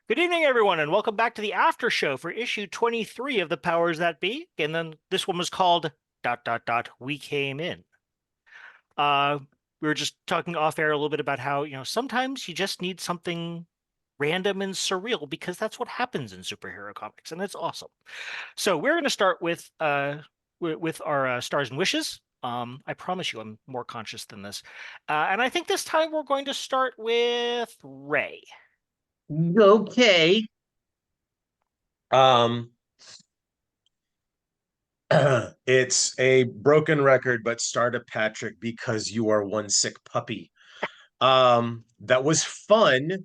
Good evening, everyone, and welcome back to the Aftershow for issue 23 of The Powers That Be. And then this one was called ... We Came In. Uh, we were just talking off air a little bit about how, sometimes you just need something random and surreal because that's what happens in superhero comics, and it's awesome. So we're going to start with our stars and wishes. I promise you, I'm more conscious than this, and I think this time we're going to start with Ray. Okay. Um, it's a broken record, but start a Patrick because you are one sick puppy. That was fun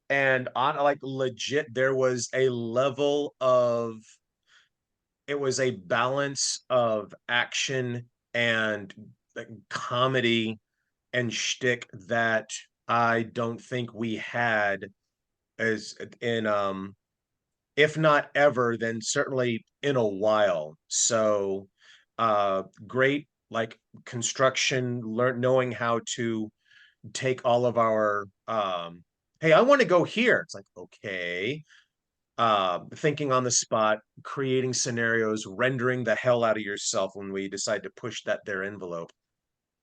and on like legit, there was a level of it was a balance of action and like, comedy and shtick that I don't think we had as in if not ever, then certainly in a while. So great like construction, knowing how to take all of our hey, I want to go here. It's like, okay. Thinking on the spot, creating scenarios, rendering the hell out of yourself when we decide to push that there envelope.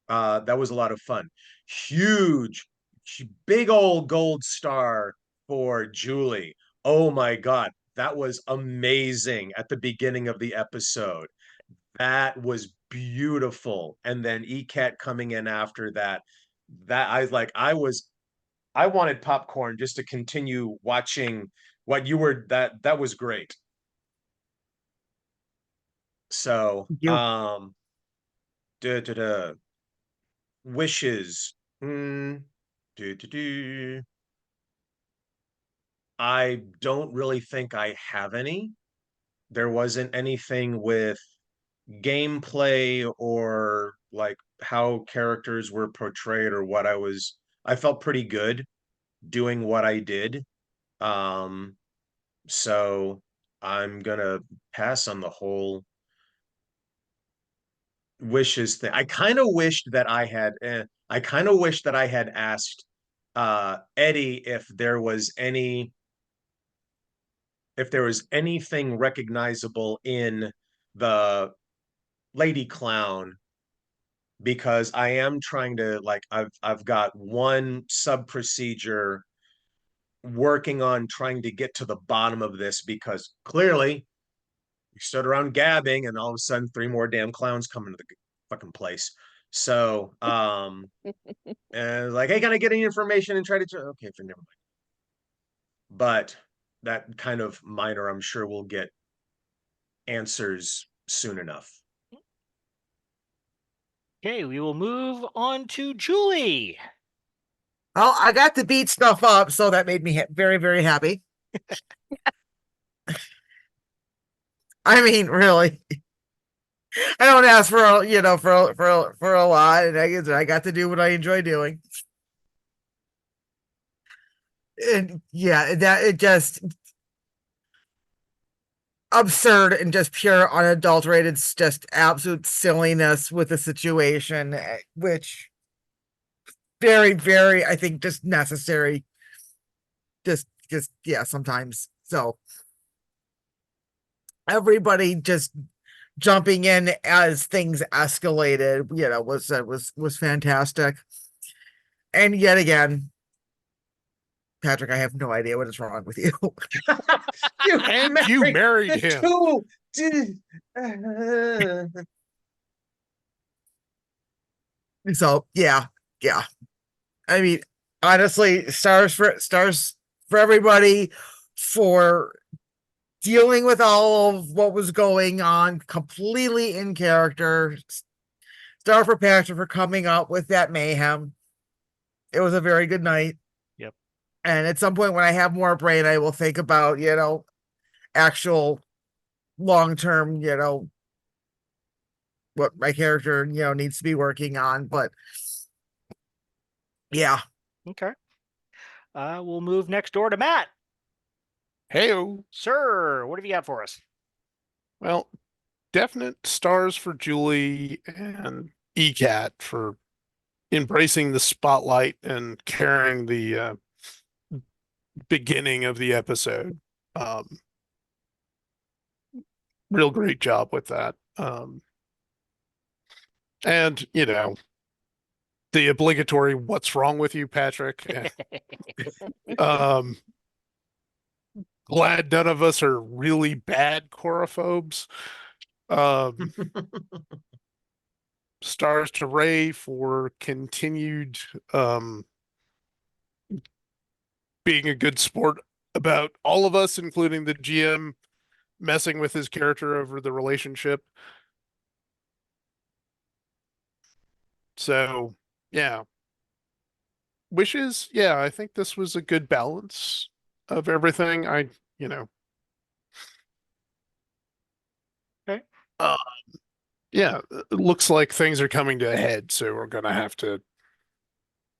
That was a lot of fun. Huge, big old gold star for Julie. Oh my God, that was amazing at the beginning of the episode. That was beautiful. And then ECAT coming in after that. I wanted popcorn just to continue watching what you were that was great. So, You. duh, duh, duh. Wishes. Mm, do, do, do. I don't really think I have any. There wasn't anything with gameplay or like how characters were portrayed or what I felt pretty good doing what I did. Um, so I'm gonna pass on the whole wishes thing. I kind of wish that I had asked Eddie if there was anything recognizable in the lady clown, because I am trying to like I've got one sub procedure working on trying to get to the bottom of this, because clearly we stood around gabbing and all of a sudden three more damn clowns come into the fucking place. So and like, hey, can I get any information and try to okay, for never mind. But that kind of minor, I'm sure we'll get answers soon enough. Okay, we will move on to Julie. Oh, I got to beat stuff up, so that made me very, very happy. I mean, really, I don't ask for for a lot, and I got to do what I enjoy doing. And yeah, that it just absurd and just pure unadulterated, just absolute silliness with the situation, which very, very, I think, just necessary. Just yeah, sometimes. So everybody just jumping in as things escalated, was fantastic. And yet again, Patrick, I have no idea what is wrong with you. You married him. So yeah. I mean, honestly, stars for everybody for dealing with all of what was going on completely in character. Star for Patrick for coming up with that mayhem. It was a very good night. Yep. And at some point when I have more brain, I will think about, actual long term, what my character, needs to be working on. But yeah. Okay. We'll move next door to Matt. Heyo. Sir, what have you got for us? Well, definite stars for Julie and ECAT for embracing the spotlight and carrying the beginning of the episode. Real great job with that. And the obligatory "What's wrong with you, Patrick?" Um, glad none of us are really bad choraphobes. Um, stars to Ray for continued being a good sport about all of us, including the GM messing with his character over the relationship. So, yeah. Wishes, yeah, I think this was a good balance of everything. You know, Okay. Yeah, it looks like things are coming to a head, so we're gonna have to,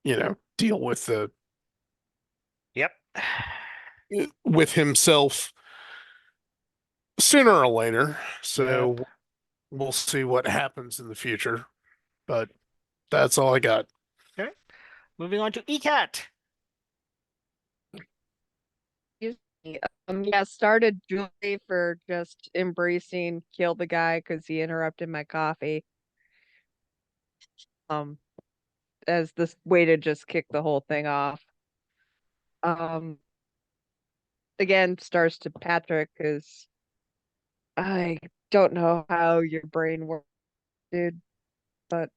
deal with Yep. with himself sooner or later. So Yep. we'll see what happens in the future. But that's all I got. Okay. Moving on to ECAT. Excuse me. Yeah, started Julie for just embracing kill the guy because he interrupted my coffee. As this way to just kick the whole thing off. Again, stars to Patrick because I don't know how your brain works, dude, but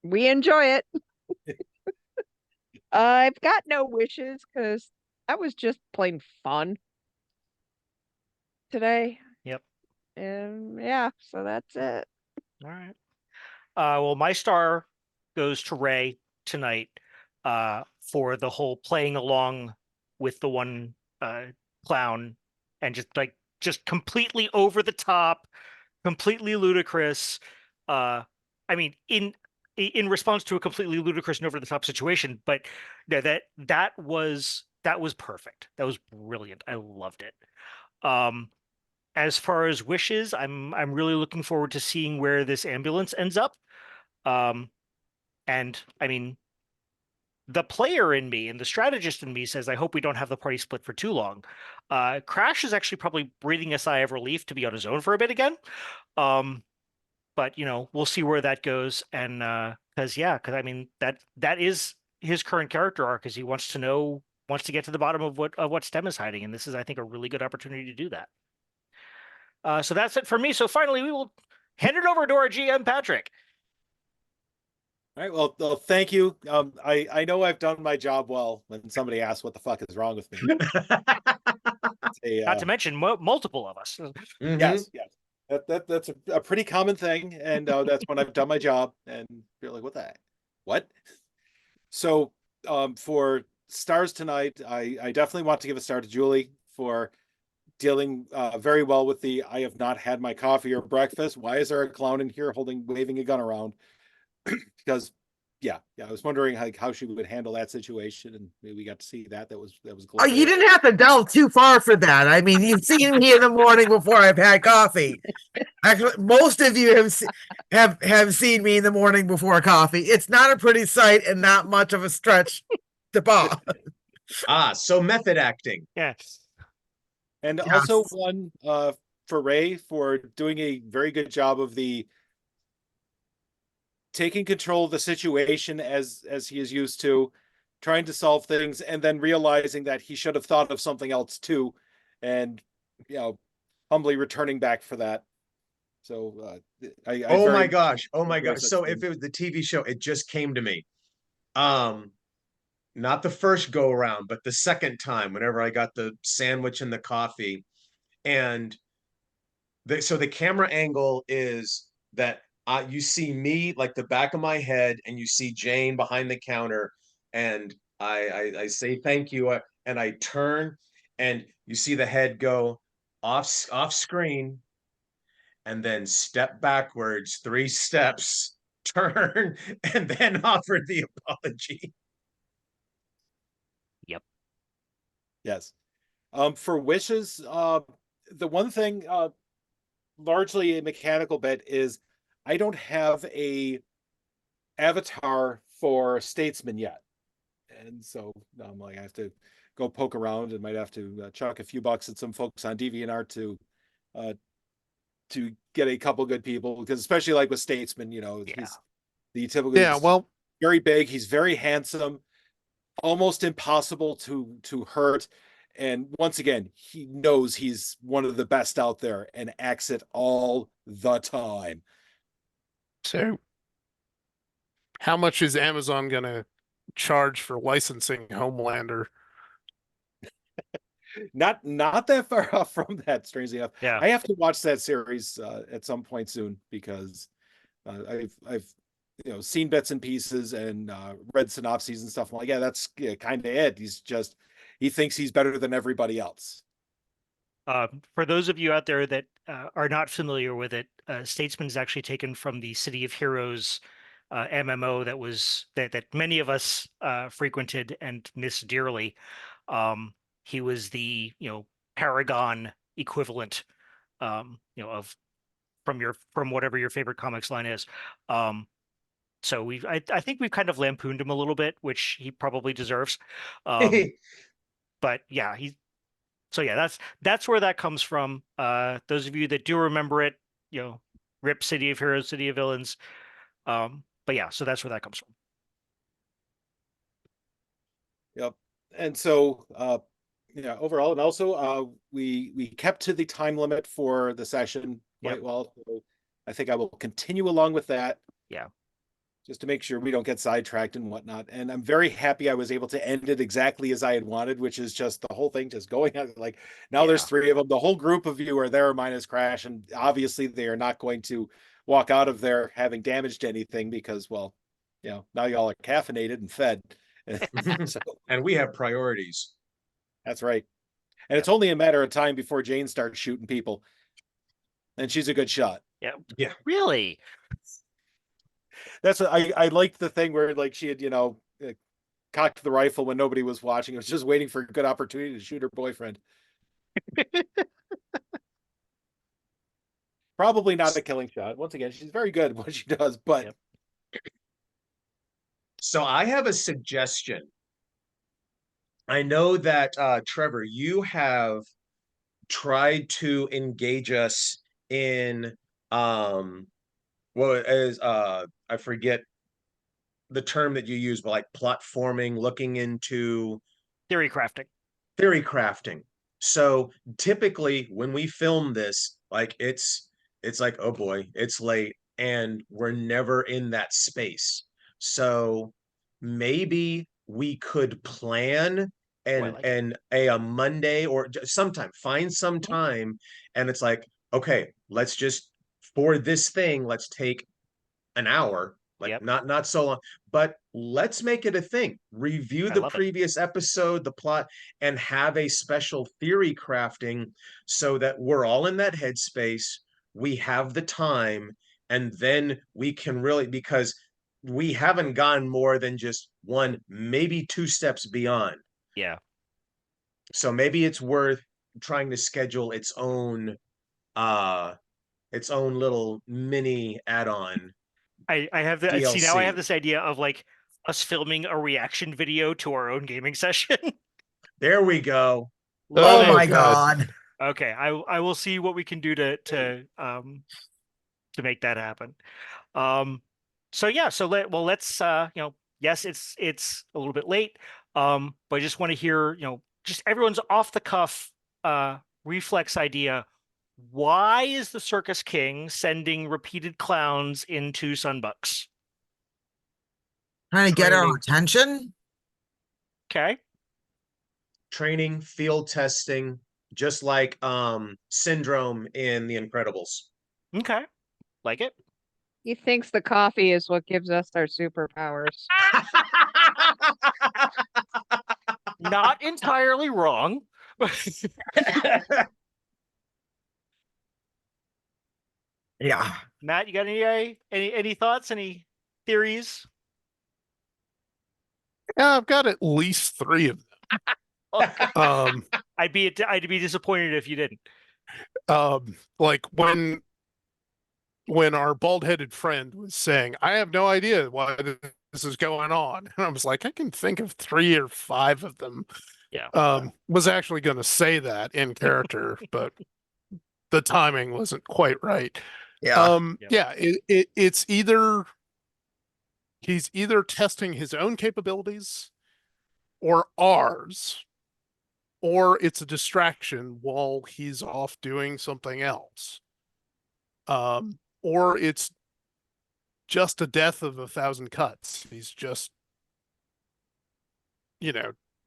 we enjoy it. I've got no wishes because that was just plain fun today. Yep. And yeah, so that's it. All right. Well, my star goes to Ray tonight for the whole playing along with the one clown and just completely over the top, completely ludicrous. I mean, in response to a completely ludicrous and over the top situation, but no, that was perfect. That was brilliant. I loved it. As far as wishes, I'm really looking forward to seeing where this ambulance ends up. And I mean, the player in me and the strategist in me says, I hope we don't have the party split for too long. Crash is actually probably breathing a sigh of relief to be on his own for a bit again. But we'll see where that goes. And because I mean that is his current character arc, is he wants to get to the bottom of what STEM is hiding, and this is, I think, a really good opportunity to do that. So that's it for me. So finally, we will hand it over to our GM, Patrick. All right. Well, thank you. I know I've done my job well when somebody asks what the fuck is wrong with me. Not to mention multiple of us. Mhm. Yes. That's a pretty common thing, and that's when I've done my job, and you're like, what the heck? What? So, for stars tonight, I definitely want to give a star to Julie for dealing very well with the I have not had my coffee or breakfast. Why is there a clown in here waving a gun around? Because I was wondering how she would handle that situation, and maybe we got to see that. That was Oh, you glorious. didn't have to delve too far for that. I mean, you've seen me in the morning before I've had coffee. Actually, most of you have seen me in the morning before coffee. It's not a pretty sight and not much of a stretch to Bob. So method acting. Yes. And Yes. also one for Ray for doing a very good job of the taking control of the situation as he is used to, trying to solve things, and then realizing that he should have thought of something else too, and humbly returning back for that. So Oh my gosh. enjoy So such if things. it was the TV show, it just came to me. Not the first go around, but the second time, whenever I got the sandwich and the coffee. And so the camera angle is that you see me, like the back of my head, and you see Jane behind the counter, and I say thank you, and I turn, and you see the head go off screen, and then step backwards 3 steps, turn, and then offer the apology. Yep. Yes. For wishes, the one thing, largely a mechanical bit, is I don't have a avatar for Statesman yet. And so I'm like, I have to go poke around and might have to chuck a few bucks at some folks on DeviantArt to get a couple good people, because especially like with Statesman, Yeah. he's the typical, Yeah, well, very big, he's very handsome, almost impossible to hurt. And once again, he knows he's one of the best out there and acts it all the time. so how much is Amazon gonna charge for licensing Homelander? Not that far off from that, strangely enough. Yeah. I have to watch that series at some point soon, because I've seen bits and pieces and read synopses and stuff. I'm like, yeah, that's kind of it. He thinks he's better than everybody else. For those of you out there that are not familiar with it, Statesman is actually taken from the City of Heroes MMO that many of us frequented and miss dearly. He was the Paragon equivalent, of from whatever your favorite comics line is. So I think we've kind of lampooned him a little bit, which he probably deserves. But yeah, so yeah, that's where that comes from. Those of you that do remember it, RIP City of Heroes, City of Villains. But yeah, so that's where that comes from. Yep. And so overall, and also we kept to the time limit for the session quite well. So I think I will continue along with that. Yeah. Just to make sure we don't get sidetracked and whatnot. And I'm very happy I was able to end it exactly as I had wanted, which is just the whole thing just going on. Like, now there's 3 of them. The whole group of you are there minus Crash. And obviously they are not going to walk out of there having damaged anything, because, well, now y'all are caffeinated and fed. So, And we have priorities. that's right. And it's only a matter of time before Jane starts shooting people. And she's a good shot. Yeah. Really? That's I liked the thing where, like, she had cocked the rifle when nobody was watching. It was just waiting for a good opportunity to shoot her boyfriend. Probably not a killing shot. Once again, she's very good at what she does, but So I have a suggestion. I know that Trevor, you have tried to engage us in I forget the term that you use, but like plot forming, looking into Theory crafting. theory crafting. So typically when we film this, like it's like, oh boy, it's late and we're never in that space. So maybe we could plan a Monday or sometime, find some time, and it's like, okay, let's just, for this thing, let's take an hour, like not so long, but let's make it a thing. Review the previous episode, the plot, and have a special theory crafting so that we're all in that headspace. We have the time, and then we can really, because we haven't gone more than just 1, maybe 2 steps beyond. Yeah. So maybe it's worth trying to schedule its own little mini add-on. I have the DLC. see, now I have this idea of like us filming a reaction video to our own gaming session. There we go. Oh my God. Okay, I will see what we can do to make that happen. So yeah, let's yes, it's a little bit late. But I just want to hear, just everyone's off the cuff reflex idea. Why is the Circus King sending repeated clowns into Sunbucks? Trying to get our attention? Okay. Training, field testing, just like Syndrome in The Incredibles. Okay. Like it. He thinks the coffee is what gives us our superpowers. Not entirely wrong. Yeah. Matt, you got any thoughts, any theories? Yeah, I've got at least 3 of them. I'd be disappointed if you didn't. Like when our bald-headed friend was saying, I have no idea why this is going on. And I was like, I can think of 3 or 5 of them. Yeah. Was actually going to say that in character, but the timing wasn't quite right. Yeah. Yep. Yeah, it's either he's either testing his own capabilities or ours, or it's a distraction while he's off doing something else. Or it's just a death of 1,000 cuts. He's just,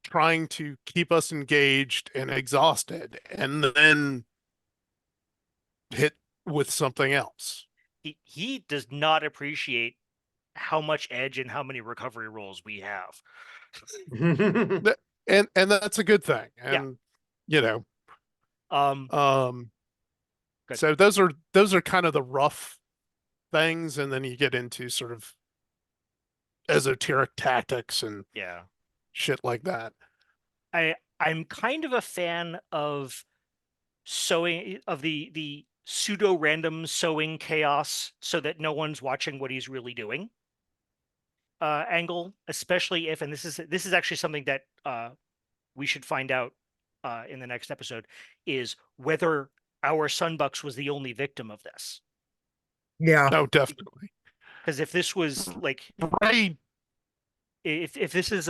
trying to keep us engaged and exhausted and then hit with something else. He does not appreciate how much edge and how many recovery rolls we have. And that's a good thing. And Um, Good. so those are kind of the rough things, and then you get into sort of esoteric tactics and yeah. shit like that. I'm kind of a fan of sewing of the pseudo random sewing chaos so that no one's watching what he's really doing. Angle, especially if, and this is actually something that we should find out in the next episode, is whether our Sunbucks was the only victim of this. Yeah. No, definitely. Because if this was like, Right. if this is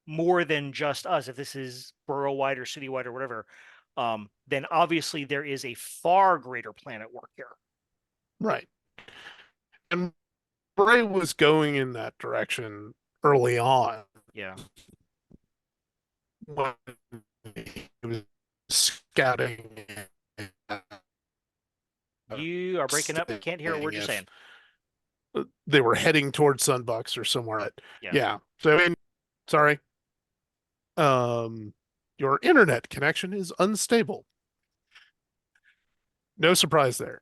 more than just us, if this is borough wide or city wide or whatever, then obviously there is a far greater plan at work here. Right. And Bray was going in that direction early on. Yeah. When he was scouting. You are breaking up. Can't hear a word you're if saying. They were heading towards Sunbucks or somewhere. Yeah. Yeah. So, sorry. Your internet connection is unstable. No surprise there.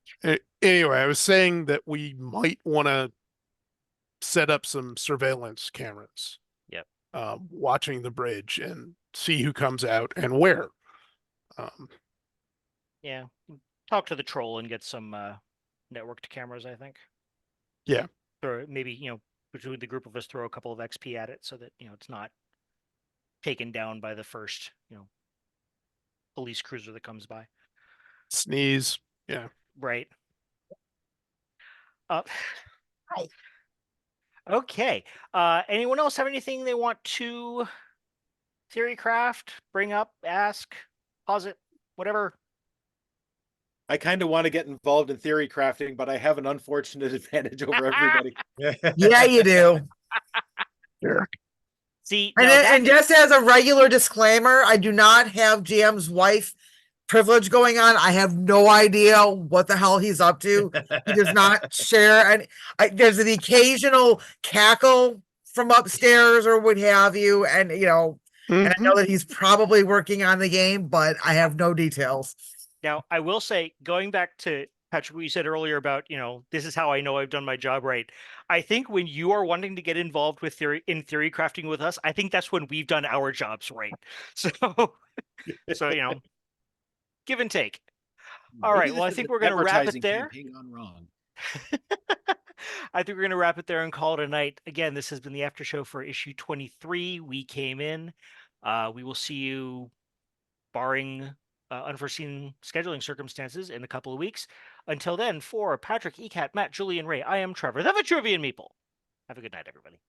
Anyway, I was saying that we might want to set up some surveillance cameras. Yep. Watching the bridge and see who comes out and where. Yeah. Talk to the troll and get some networked cameras, I think. Yeah. Or maybe, between the group of us, throw a couple of XP at it so that, it's not taken down by the first, police cruiser that comes by. Sneeze. Yeah. Right. Okay. Anyone else have anything they want to theory craft, bring up, ask, posit, whatever? I kind of want to get involved in theory crafting, but I have an unfortunate advantage over everybody. Yeah, you do. Sure. See, And, now and just as a regular disclaimer, I do not have GM's wife privilege going on. I have no idea what the hell he's up to. He does not share. And there's the occasional cackle from upstairs or what have you. And, and I know that he's probably working on the game, but I have no details. Now, I will say, going back to Patrick, what you said earlier about, this is how I know I've done my job right. I think when you are wanting to get involved with theory crafting with us, I think that's when we've done our jobs right. So, give and take. All right. Well, I think we're going to wrap it there. Gone wrong. I think we're going to wrap it there and call it a night. Again, this has been the after show for issue 23. We came in. We will see you, barring unforeseen scheduling circumstances, in a couple of weeks. Until then, for Patrick, ECAT, Matt, Julie, and Ray, I am Trevor, the Vitruvian Meeple. Have a good night, everybody.